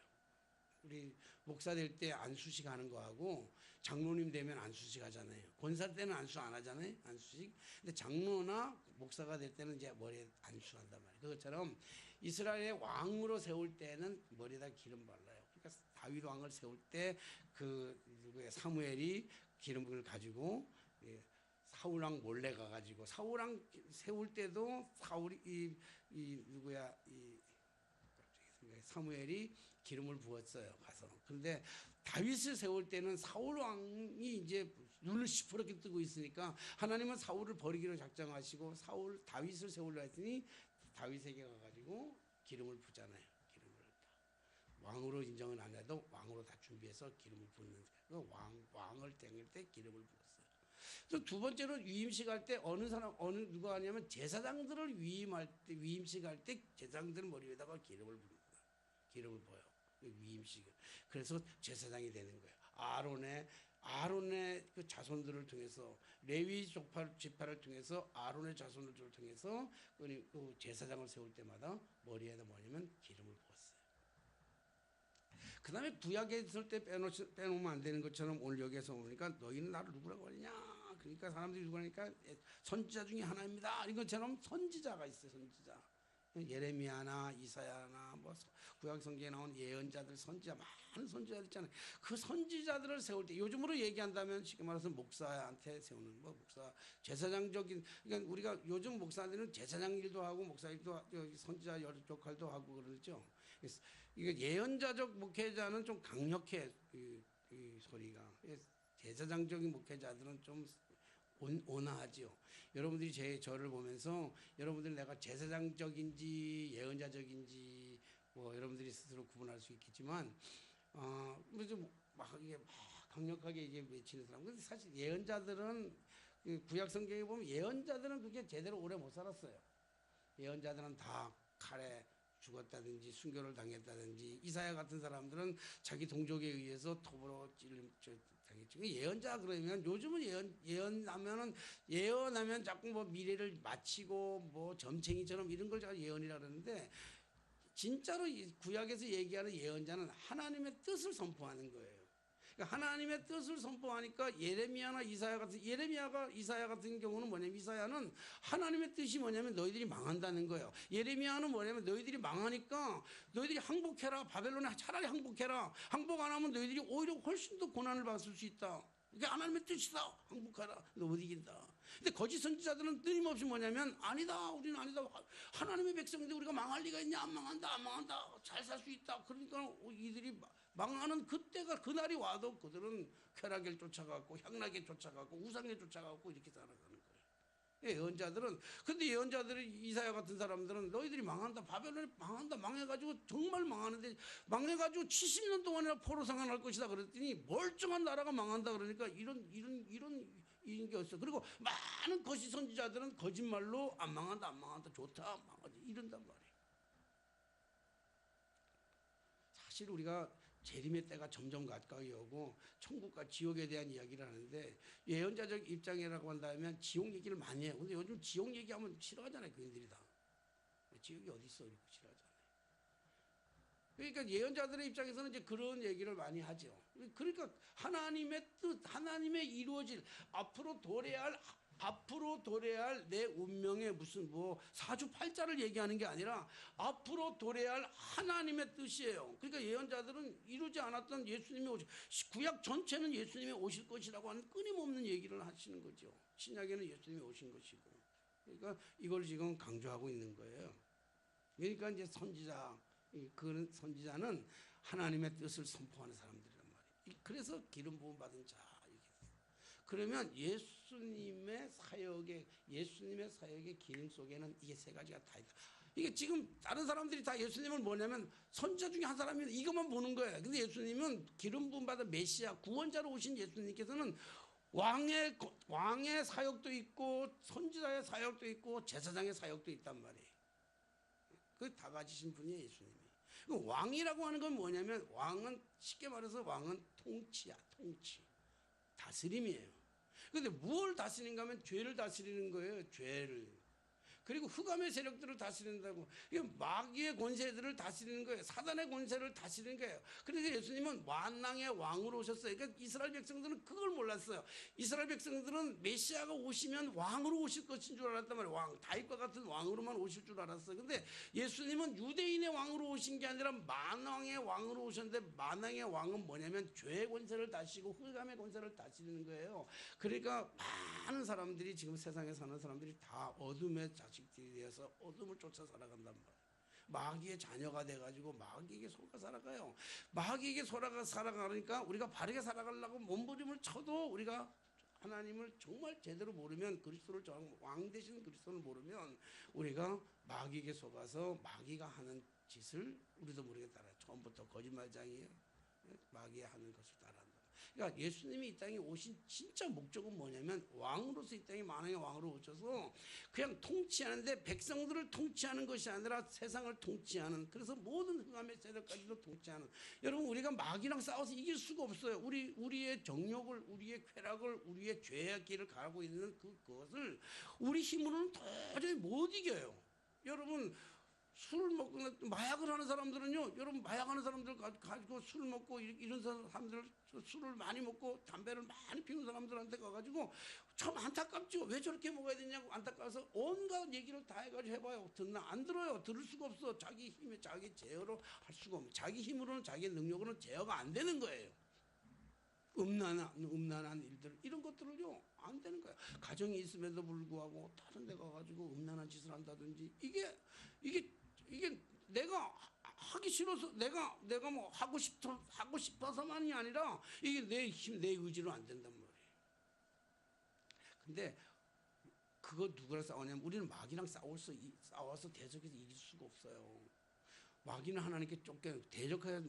우리 목사 될 때 안수식 하는 거하고 장로님 되면 안수식 하잖아요. 권사 때는 안수 안 하잖아요. 안수식. 근데 장로나 목사가 될 때는 이제 머리에 안수한단 말이에요. 그것처럼 이스라엘의 왕으로 세울 때는 머리에다 기름 발라요. 그러니까 다윗 왕을 세울 때 그 사무엘이 기름을 가지고 사울 왕 몰래 가가지고 사울 왕 세울 때도 사울이 사무엘이 기름을 부었어요. 가서. 그런데 다윗을 세울 때는 사울 왕이 이제 눈을 시퍼렇게 뜨고 있으니까 하나님은 사울을 버리기로 작정하시고 다윗을 세우려 했더니 다윗에게 가가지고 기름을 부잖아요. 기름을 왕으로 인정은 안 해도 왕으로 다 준비해서 기름을 붓는 왕을 땡길 때 기름을 부었어요. 또 두 번째로 위임식 할 때 누가 하냐면 제사장들을 위임식 할 때 제사장들 머리 위에다가 기름을 부릅니다. 기름을 부어요. 위임식. 그래서 제사장이 되는 거예요. 아론의 그 자손들을 통해서 레위 지파를 통해서 아론의 자손들을 통해서 그 제사장을 세울 때마다 머리에다 뭐냐면 기름을 부었어요. 그 다음에 구약에 있을 때 빼놓으면 안 되는 것처럼 오늘 여기에서 보니까 너희는 나를 누구라고 하느냐. 그러니까 사람들이 누구라니까 선지자 중에 하나입니다. 이것처럼 선지자가 있어요. 선지자. 예레미야나 이사야나 뭐 구약 성경에 나온 예언자들 선지자 많은 선지자들 있잖아요. 그 선지자들을 세울 때 요즘으로 얘기한다면 쉽게 말해서 목사한테 세우는 목사 제사장적인 그러니까 우리가 요즘 목사들은 제사장 일도 하고 목사 일도 선지자 역할도 하고 그러죠. 이거 예언자적 목회자는 좀 강력해 이 소리가 제사장적인 목회자들은 좀 온화하지요. 여러분들이 저를 보면서 여러분들 내가 제사장적인지 예언자적인지 뭐 여러분들이 스스로 구분할 수 있겠지만 이게 강력하게 이게 외치는 사람. 근데 사실 예언자들은 그 구약 성경에 보면 예언자들은 그게 제대로 오래 못 살았어요. 예언자들은 다 칼에 죽었다든지 순교를 당했다든지 이사야 같은 사람들은 자기 동족에 의해서 톱으로 당했죠. 예언자 그러면 요즘은 예언하면 자꾸 뭐 미래를 마치고 뭐 점챙이처럼 이런 걸 제가 예언이라 그러는데 진짜로 구약에서 얘기하는 예언자는 하나님의 뜻을 선포하는 거예요. 그러니까 하나님의 뜻을 선포하니까 예레미야나 이사야 같은 경우는 뭐냐면 이사야는 하나님의 뜻이 뭐냐면 너희들이 망한다는 거예요. 예레미야는 뭐냐면 너희들이 망하니까 너희들이 항복해라. 바벨론에 차라리 항복해라. 항복 안 하면 너희들이 오히려 훨씬 더 고난을 받을 수 있다. 이게 하나님의 뜻이다. 항복하라. 너 못 이긴다. 근데 거짓 선지자들은 끊임없이 뭐냐면 아니다. 우리는 아니다. 하나님의 백성인데 우리가 망할 리가 있냐. 안 망한다. 잘 살 수 있다. 그러니까 이들이 망하는 그때가 그날이 와도 그들은 쾌락을 쫓아가고 향락에 쫓아가고 우상에 쫓아가고 이렇게 살아가는 거예요. 예언자들은 근데 예언자들이 이사야 같은 사람들은 너희들이 망한다. 바벨론이 망한다. 망해가지고 정말 망하는데 망해가지고 70년 동안이나 포로 생활할 것이다 그랬더니 멀쩡한 나라가 망한다 그러니까 이런 게 없어. 그리고 많은 거짓 선지자들은 거짓말로 안 망한다 좋다 망하지 이런단 말이에요. 사실 우리가 재림의 때가 점점 가까이 오고 천국과 지옥에 대한 이야기를 하는데 예언자적 입장이라고 한다면 지옥 얘기를 많이 해요. 근데 요즘 지옥 얘기하면 싫어하잖아요. 그들이 다. 지옥이 어디 있어? 이렇게 싫어하잖아요. 그러니까 예언자들의 입장에서는 이제 그런 얘기를 많이 하죠. 그러니까 하나님의 뜻, 하나님의 이루어질 앞으로 도래할 내 운명의 무슨 뭐 사주팔자를 얘기하는 게 아니라 앞으로 도래할 하나님의 뜻이에요. 그러니까 예언자들은 이루지 않았던 예수님이 구약 전체는 예수님이 오실 것이라고 하는 끊임없는 얘기를 하시는 거죠. 신약에는 예수님이 오신 것이고. 그러니까 이걸 지금 강조하고 있는 거예요. 그러니까 이제 그 선지자는 하나님의 뜻을 선포하는 사람들이란 말이에요. 그래서 기름 부음 받은 자. 그러면 예수님의 사역의 기능 속에는 이게 세 가지가 다 있다. 이게 지금 다른 사람들이 다 예수님을 뭐냐면 선지자 중에 한 사람이 이것만 보는 거예요. 근데 예수님은 기름 부음 받은 메시아 구원자로 오신 예수님께서는 왕의 사역도 있고 선지자의 사역도 있고 제사장의 사역도 있단 말이에요. 그 다 가지신 분이에요, 예수님이. 왕이라고 하는 건 뭐냐면 왕은 쉽게 말해서 왕은 통치야, 통치. 다스림이에요. 그런데 무엇을 다스리는가 하면 죄를 다스리는 거예요. 죄를. 그리고 흑암의 세력들을 다스린다고. 마귀의 권세들을 다스리는 거예요. 사단의 권세를 다스리는 거예요. 그래서 예수님은 만왕의 왕으로 오셨어요. 그러니까 이스라엘 백성들은 그걸 몰랐어요. 이스라엘 백성들은 메시아가 오시면 왕으로 오실 것인 줄 알았단 말이에요. 왕, 다윗과 같은 왕으로만 오실 줄 알았어요. 근데 예수님은 유대인의 왕으로 오신 게 아니라 만왕의 왕으로 오셨는데 만왕의 왕은 뭐냐면 죄의 권세를 다스리고 흑암의 권세를 다스리는 거예요. 그러니까 많은 사람들이 지금 세상에 사는 사람들이 다 어둠의 자식들이 되어서 어둠을 쫓아 살아간단 말이에요. 마귀의 자녀가 돼가지고 마귀에게 속아 살아가요. 마귀에게 속아 살아가니까 우리가 바르게 살아가려고 몸부림을 쳐도 우리가 하나님을 정말 제대로 모르면 왕 되시는 그리스도를 모르면 우리가 마귀에게 속아서 마귀가 하는 짓을 우리도 모르게 따라요. 처음부터 거짓말장이에요. 마귀의 하는 것을 따라한다. 그러니까 예수님이 이 땅에 오신 진짜 목적은 뭐냐면 왕으로서 이 땅에 만왕의 왕으로 오셔서 그냥 통치하는데 백성들을 통치하는 것이 아니라 세상을 통치하는, 그래서 모든 흑암의 세력까지도 통치하는. 여러분, 우리가 마귀랑 싸워서 이길 수가 없어요. 우리의 정욕을, 우리의 쾌락을, 우리의 죄의 길을 가고 있는 그것을 우리 힘으로는 도저히 못 이겨요. 여러분, 술 먹고 마약을 하는 사람들은요, 여러분 마약하는 사람들 가지고 술 먹고 이런 사람들, 술을 많이 먹고 담배를 많이 피우는 사람들한테 가가지고 참 안타깝죠. 왜 저렇게 먹어야 되냐고 안타까워서 온갖 얘기를 다 해가지고 해봐요. 듣나? 안 들어요. 들을 수가 없어. 자기 힘에 자기 제어로 할 수가 없어. 자기 힘으로는, 자기 능력으로는 제어가 안 되는 거예요. 음란한 일들, 이런 것들을요 안 되는 거예요. 가정이 있음에도 불구하고 다른 데 가가지고 음란한 짓을 한다든지, 이게 내가 하기 싫어서 내가 뭐 하고 싶어서만이 아니라 이게 내 힘, 내 의지로 안 된단 말이에요. 근데 그거 누구랑 싸우냐면 우리는 마귀랑 싸워서 대적해서 이길 수가 없어요. 마귀는 하나님께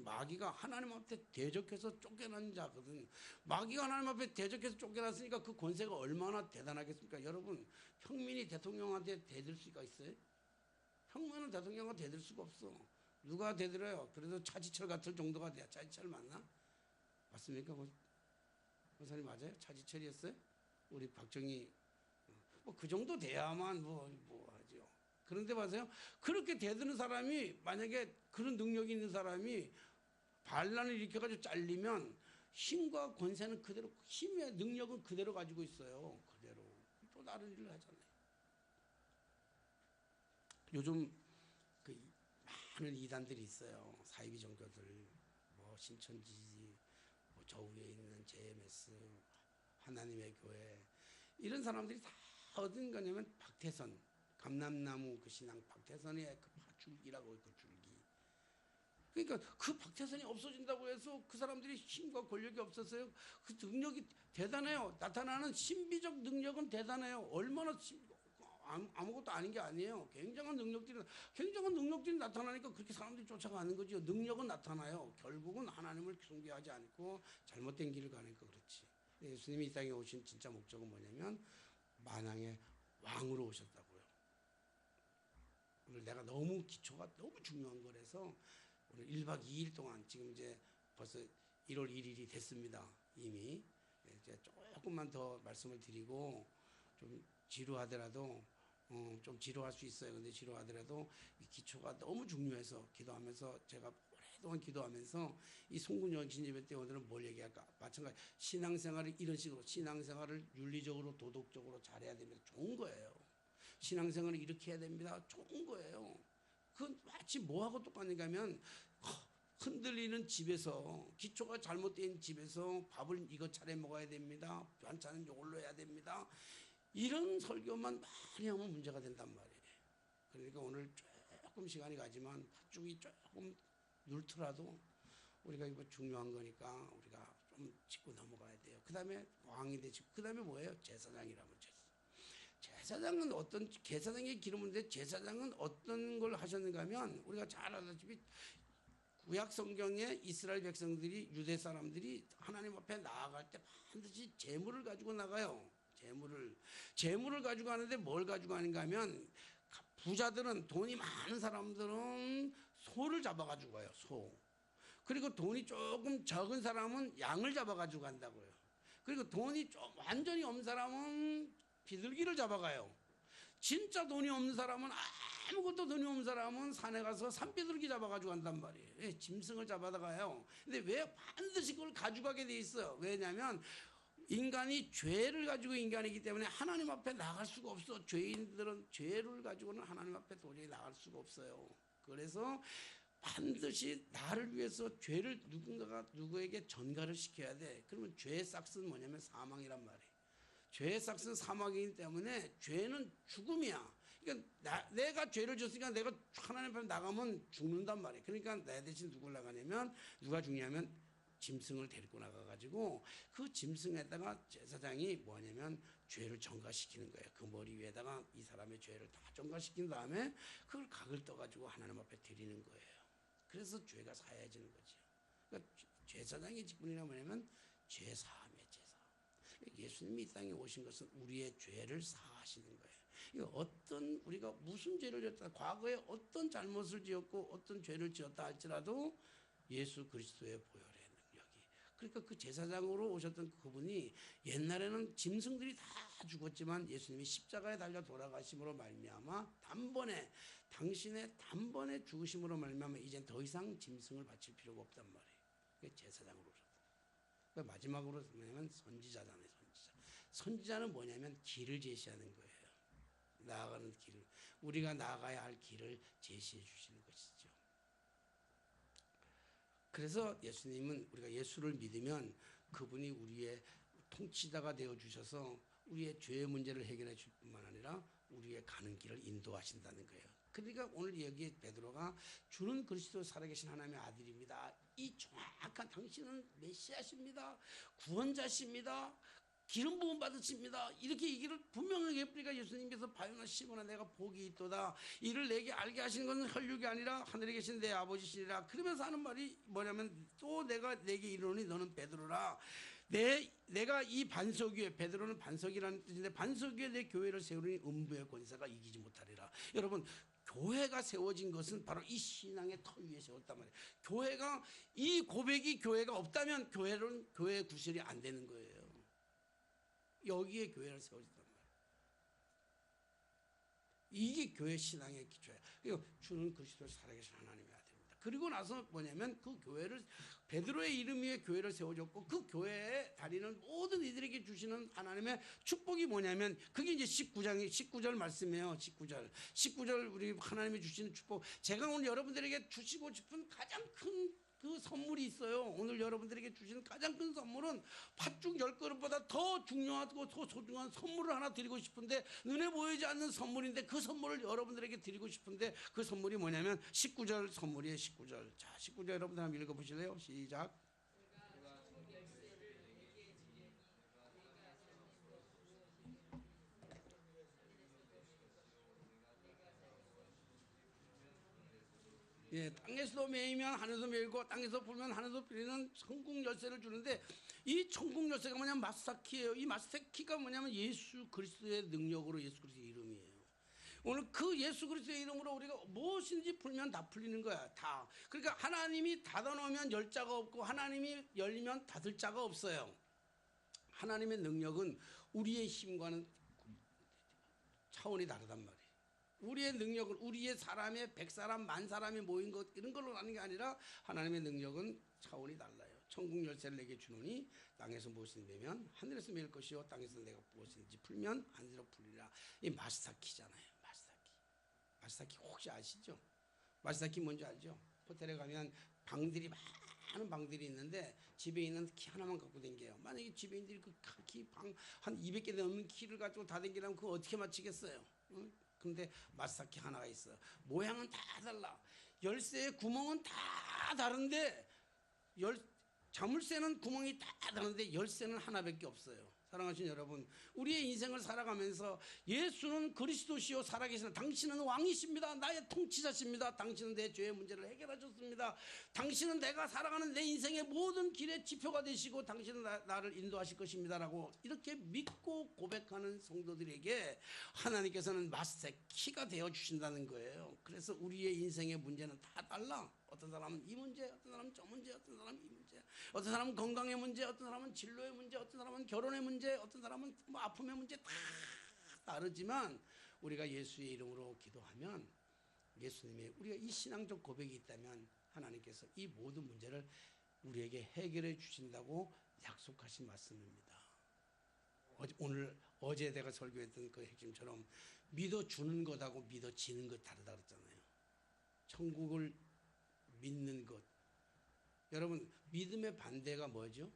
마귀가 하나님 앞에 대적해서 쫓겨난 자거든. 마귀가 하나님 앞에 대적해서 쫓겨났으니까 그 권세가 얼마나 대단하겠습니까? 여러분, 평민이 대통령한테 대들 수가 있어요? 평면은 대통령과 대들 수가 없어. 누가 대들어요? 그래도 차지철 같을 정도가 돼야. 차지철 맞나? 맞습니까? 권사님 맞아요? 차지철이었어요? 우리 박정희 뭐 그 정도 돼야만 뭐 하죠. 그런데 봐세요. 그렇게 대드는 사람이 만약에 그런 능력이 있는 사람이 반란을 일으켜가지고 잘리면 힘과 권세는 그대로, 힘의 능력은 그대로 가지고 있어요. 그대로 또 다른 일을 하잖아요. 요즘 그 많은 이단들이 있어요. 사이비 종교들, 뭐 신천지, 뭐 저 위에 있는 JMS, 하나님의 교회, 이런 사람들이 다 어딘 거냐면 박태선, 감람나무 그 신앙 박태선의 그 줄기라고, 그 줄기. 그러니까 그 박태선이 없어진다고 해서 그 사람들이 힘과 권력이 없었어요. 그 능력이 대단해요. 나타나는 신비적 능력은 대단해요. 얼마나 아무것도 아닌 게 아니에요. 굉장한 능력들이 나타나니까 그렇게 사람들이 쫓아가는 거죠. 능력은 나타나요. 결국은 하나님을 숭배하지 않고 잘못된 길을 가니까 그렇지. 예수님이 이 땅에 오신 진짜 목적은 뭐냐면 만왕의 왕으로 오셨다고요. 오늘 내가 너무 기초가 너무 중요한 거라서 오늘 1박 2일 동안, 지금 이제 벌써 1월 1일이 됐습니다. 이미 이제 조금만 더 말씀을 드리고, 좀 지루하더라도 좀 지루할 수 있어요. 근데 지루하더라도 이 기초가 너무 중요해서 기도하면서, 제가 오랫동안 기도하면서 이 송군여신 예배 때 오늘은 뭘 얘기할까? 마찬가지 신앙생활을 이런 식으로, 신앙생활을 윤리적으로 도덕적으로 잘해야 됩니다. 좋은 거예요. 신앙생활을 이렇게 해야 됩니다. 좋은 거예요. 그건 마치 뭐하고 똑같은가 하면, 흔들리는 집에서, 기초가 잘못된 집에서 밥을 이거 차려 먹어야 됩니다. 반찬은 이걸로 해야 됩니다. 이런 설교만 많이 하면 문제가 된단 말이에요. 그러니까 오늘 조금 시간이 가지만 팥죽이 조금 늘더라도 우리가 이거 중요한 거니까 우리가 좀 짚고 넘어가야 돼요. 그 다음에 왕이 되시고, 그 다음에 뭐예요? 제사장이라면 제사장은 어떤, 제사장의 기름인데 제사장은 어떤 걸 하셨는가 하면, 우리가 잘 알다시피 구약 성경에 이스라엘 백성들이, 유대 사람들이 하나님 앞에 나아갈 때 반드시 제물을 가지고 나가요. 재물을 가지고 가는데 뭘 가지고 가는가 하면, 부자들은, 돈이 많은 사람들은 소를 잡아가지고 가요. 소. 그리고 돈이 조금 적은 사람은 양을 잡아가지고 간다고요. 그리고 돈이 좀 완전히 없는 사람은 비둘기를 잡아가요. 진짜 돈이 없는 사람은, 아무것도 돈이 없는 사람은 산에 가서 산비둘기 잡아가지고 간단 말이에요. 예, 짐승을 잡아다 가요. 근데 왜 반드시 그걸 가져가게 돼 있어요? 왜냐하면 인간이 죄를 가지고 인간이기 때문에 하나님 앞에 나갈 수가 없어. 죄인들은 죄를 가지고는 하나님 앞에 도저히 나갈 수가 없어요. 그래서 반드시 나를 위해서 죄를 누구에게 전가를 시켜야 돼. 그러면 죄의 싹스는 뭐냐면 사망이란 말이에요. 죄의 싹스는 사망이기 때문에 죄는 죽음이야. 그러니까 내가 죄를 졌으니까 내가 하나님 앞에 나가면 죽는단 말이에요. 그러니까 내 대신 누굴 나가냐면, 누가 죽냐면 짐승을 데리고 나가가지고 그 짐승에다가 제사장이 뭐냐면 죄를 전가시키는 거예요. 그 머리 위에다가 이 사람의 죄를 다 전가시킨 다음에 그걸 각을 떠가지고 하나님 앞에 드리는 거예요. 그래서 죄가 사해지는 거죠. 그러니까 제사장의 직분이란 뭐냐면 죄사함의 제사. 예수님이 이 땅에 오신 것은 우리의 죄를 사하시는 거예요. 이거 어떤, 우리가 무슨 죄를 지었다, 과거에 어떤 잘못을 지었고 어떤 죄를 지었다 할지라도 예수 그리스도의 보혈의 능력이, 그러니까 그 제사장으로 오셨던 그분이, 옛날에는 짐승들이 다 죽었지만 예수님이 십자가에 달려 돌아가심으로 말미암아 단번에, 당신의 단번에 죽으심으로 말미암아 이젠 더 이상 짐승을 바칠 필요가 없단 말이에요. 그게 제사장으로 오셨다. 그러니까 마지막으로 뭐냐면 선지자잖아요. 선지자는 뭐냐면 길을 제시하는 거예요. 나아가는 길을, 우리가 나아가야 할 길을 제시해 주시는 것이죠. 그래서 예수님은, 우리가 예수를 믿으면 그분이 우리의 통치자가 되어 주셔서 우리의 죄의 문제를 해결해 줄 뿐만 아니라 우리의 가는 길을 인도하신다는 거예요. 그러니까 오늘 여기 베드로가 주는 그리스도 살아계신 하나님의 아들입니다, 이 정확한, 당신은 메시아십니다, 구원자십니다, 기름 부음 받으십니다, 이렇게 얘기를 분명하게 해버리니까 예수님께서 바요나 시몬아 내가 복이 있도다, 이를 내게 알게 하시는 것은 혈육이 아니라 하늘에 계신 내 아버지시니라. 그러면서 하는 말이 뭐냐면, 또 내가 내게 이르노니 너는 베드로라, 내가 이 반석 위에, 베드로는 반석이라는 뜻인데, 반석 위에 내 교회를 세우니 음부의 권세가 이기지 못하리라. 여러분, 교회가 세워진 것은 바로 이 신앙의 터 위에 세웠단 말이에요. 교회가 이 고백이 교회가 없다면 교회 구실이 안 되는 거예요. 여기에 교회를 세워진단 말이에요. 이게 교회 신앙의 기초예요. 그리고 주는 그리스도를 살아계신 하나님의 아들입니다. 그리고 나서 뭐냐면 그 교회를 베드로의 이름 위에 교회를 세워줬고 그 교회에 다니는 모든 이들에게 주시는 하나님의 축복이 뭐냐면 그게 이제 19절 말씀이에요. 19절 우리 하나님이 주시는 축복. 제가 오늘 여러분들에게 주시고 싶은 가장 큰 그 선물이 있어요. 오늘 여러분들에게 주시는 가장 큰 선물은 팥죽 10그릇보다 더 중요하고 더 소중한 선물을 하나 드리고 싶은데 눈에 보이지 않는 선물인데 그 선물을 여러분들에게 드리고 싶은데 그 선물이 뭐냐면 19절 선물이에요. 19절. 자, 19절 여러분들 한번 읽어보실래요? 시작. 예, 땅에서 매이면 하늘에서 매이고 땅에서 불면 하늘에서 불리는 천국 열쇠를 주는데 이 천국 열쇠가 뭐냐면 마스터키예요. 이 마스터키가 뭐냐면 예수 그리스도의 능력으로 예수 그리스도의 이름이에요. 오늘 그 예수 그리스도의 이름으로 우리가 무엇인지 풀면 다 풀리는 거야. 다. 그러니까 하나님이 닫아놓으면 열 자가 없고 하나님이 열리면 닫을 자가 없어요. 하나님의 능력은 우리의 힘과는 차원이 다르단 말이에요. 우리의 능력을 우리의 사람의 100사람, 10,000사람이 모인 것 이런 걸로 하는 게 아니라 하나님의 능력은 차원이 달라요. 천국 열쇠를 내게 주노니 땅에서 무엇이든지 매면 하늘에서 매일 것이요 땅에서 내가 무엇이든지 풀면 하늘에서 풀리라. 이 마스터키잖아요. 마스터키 혹시 아시죠? 마스터키 뭔지 알죠? 호텔에 가면 방들이 많은 방들이 있는데 집에 있는 키 하나만 갖고 다녀요. 만약에 지배인들이 그 키 방 한 200개 넘는 키를 가지고 다 다니려면 그거 어떻게 맞히겠어요? 응? 근데 마스터키 하나가 있어. 모양은 다 달라. 열쇠의 구멍은 다 다른데 자물쇠는 구멍이 다 다른데 열쇠는 하나밖에 없어요. 사랑하신 여러분, 우리의 인생을 살아가면서 예수는 그리스도시요 살아계시는 당신은 왕이십니다. 나의 통치자십니다. 당신은 내 죄의 문제를 해결하셨습니다. 당신은 내가 살아가는 내 인생의 모든 길의 지표가 되시고 당신은 나를 인도하실 것입니다라고 이렇게 믿고 고백하는 성도들에게 하나님께서는 마스터 키가 되어 주신다는 거예요. 그래서 우리의 인생의 문제는 다 달라. 어떤 사람은 이 문제, 어떤 사람은 저 문제, 어떤 사람은 이 문제, 어떤 사람은 건강의 문제, 어떤 사람은 진로의 문제, 어떤 사람은 결혼의 문제, 어떤 사람은 뭐 아픔의 문제 다 다르지만 우리가 예수의 이름으로 기도하면 예수님의 우리가 이 신앙적 고백이 있다면 하나님께서 이 모든 문제를 우리에게 해결해 주신다고 약속하신 말씀입니다. 어제 내가 설교했던 그 핵심처럼 믿어주는 것하고 믿어지는 것 다르다 그랬잖아요. 천국을 믿는 것. 여러분 믿음의 반대가 뭐죠?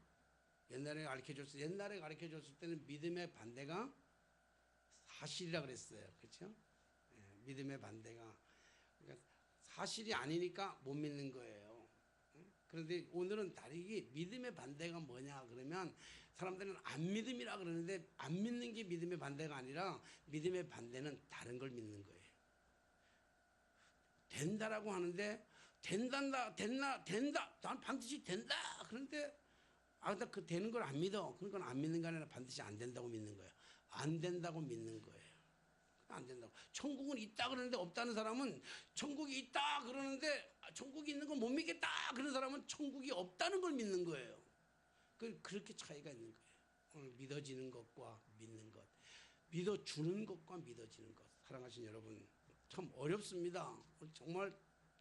옛날에 가르쳐줬을 때는 믿음의 반대가 사실이라 그랬어요. 그렇죠? 예, 믿음의 반대가 그러니까 사실이 아니니까 못 믿는 거예요. 그런데 오늘은 다르게 믿음의 반대가 뭐냐 그러면 사람들은 안 믿음이라 그러는데 안 믿는 게 믿음의 반대가 아니라 믿음의 반대는 다른 걸 믿는 거예요. 된다라고 하는데 된다. 난 반드시 된다. 그런데 나 그 되는 걸 안 믿어. 그런 건 안 믿는 게 아니라 반드시 안 된다고 믿는 거예요. 안 된다고 믿는 거예요. 안 된다고. 천국은 있다 그러는데 없다는 사람은 천국이 있다 그러는데 천국이 있는 건 못 믿겠다. 그런 사람은 천국이 없다는 걸 믿는 거예요. 그렇게 차이가 있는 거예요. 오늘 믿어지는 것과 믿는 것, 믿어주는 것과 믿어지는 것. 사랑하신 여러분, 참 어렵습니다. 정말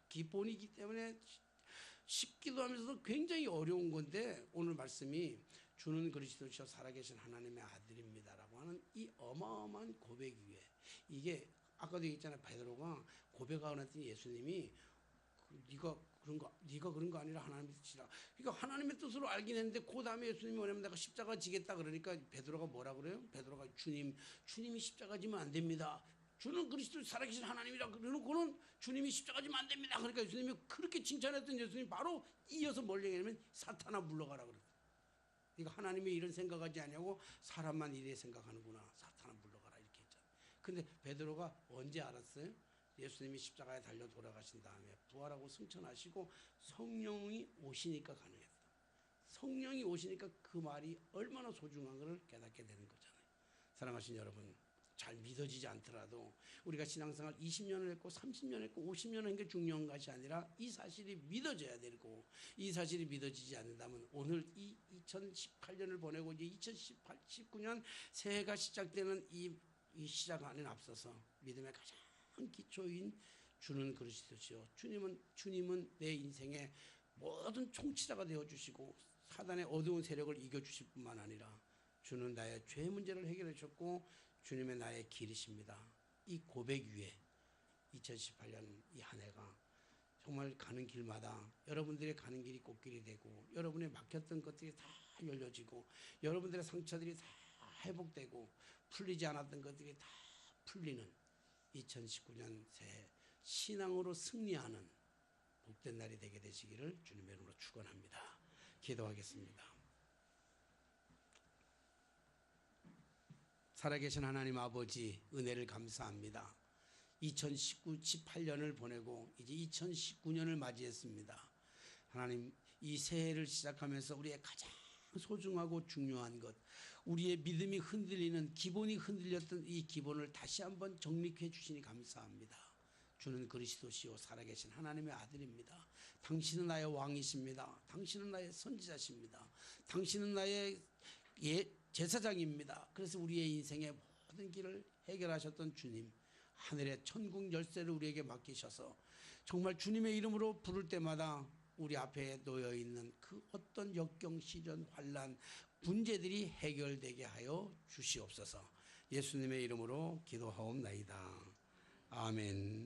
기본이기 때문에 쉽기도 하면서도 굉장히 어려운 건데 오늘 말씀이 주는 그리스도시여 살아계신 하나님의 아들입니다라고 하는 이 어마어마한 고백 위에 이게 아까도 얘기했잖아요. 베드로가 고백하고 났더니 예수님이 네가 그런 거 아니라 하나님의 뜻이라. 그러니까 하나님의 뜻으로 알긴 했는데 그 다음에 예수님이 뭐냐면 내가 십자가 지겠다 그러니까 베드로가 뭐라 그래요? 베드로가 주님이 십자가 지면 안 됩니다. 주는 그리스도 살아계신 하나님이라 그러고는 주님이 십자가 지면 안 됩니다. 그러니까 예수님이 그렇게 칭찬했던 예수님이 바로 이어서 뭘 얘기하냐면 사탄아 물러가라 그래요. 이거 하나님이 이런 생각하지 않냐고 사람만 이래 생각하는구나. 사탄아 물러가라 이렇게 했잖아요. 근데 베드로가 언제 알았어요? 예수님이 십자가에 달려 돌아가신 다음에 부활하고 승천하시고 성령이 오시니까 가능했다. 성령이 오시니까 그 말이 얼마나 소중한 것을 깨닫게 되는 거잖아요. 사랑하신 여러분, 잘 믿어지지 않더라도 우리가 신앙생활 20년을 했고 30년 했고 50년 한 게 중요한 것이 아니라 이 사실이 믿어져야 되고, 이 사실이 믿어지지 않는다면 오늘 이 2018년을 보내고 이제 2019년 새해가 시작되는 이 시작 안에 앞서서 믿음의 가장 기초인 주는 그리스도시요, 주님은 내 인생의 모든 총치자가 되어 주시고 사단의 어두운 세력을 이겨 주실 뿐만 아니라 주는 나의 죄 문제를 해결해 주셨고 주님의 나의 길이십니다. 이 고백 위에 2018년 이 한 해가 정말 가는 길마다 여러분들의 가는 길이 꽃길이 되고, 여러분의 막혔던 것들이 다 열려지고, 여러분들의 상처들이 다 회복되고, 풀리지 않았던 것들이 다 풀리는 2019년 새해 신앙으로 승리하는 복된 날이 되게 되시기를 주님의 이름으로 축원합니다. 기도하겠습니다. 살아계신 하나님 아버지, 은혜를 감사합니다. 2018년을 보내고 이제 2019년을 맞이했습니다. 하나님, 이 새해를 시작하면서 우리의 가장 소중하고 중요한 것, 우리의 믿음이 흔들리는, 기본이 흔들렸던 이 기본을 다시 한번 정립해 주시니 감사합니다. 주는 그리스도시요 살아계신 하나님의 아들입니다. 당신은 나의 왕이십니다. 당신은 나의 선지자십니다. 당신은 나의 제사장입니다. 그래서 우리의 인생의 모든 길을 해결하셨던 주님, 하늘의 천국 열쇠를 우리에게 맡기셔서 정말 주님의 이름으로 부를 때마다 우리 앞에 놓여 있는 그 어떤 역경, 시련, 환난, 문제들이 해결되게 하여 주시옵소서. 예수님의 이름으로 기도하옵나이다. 아멘.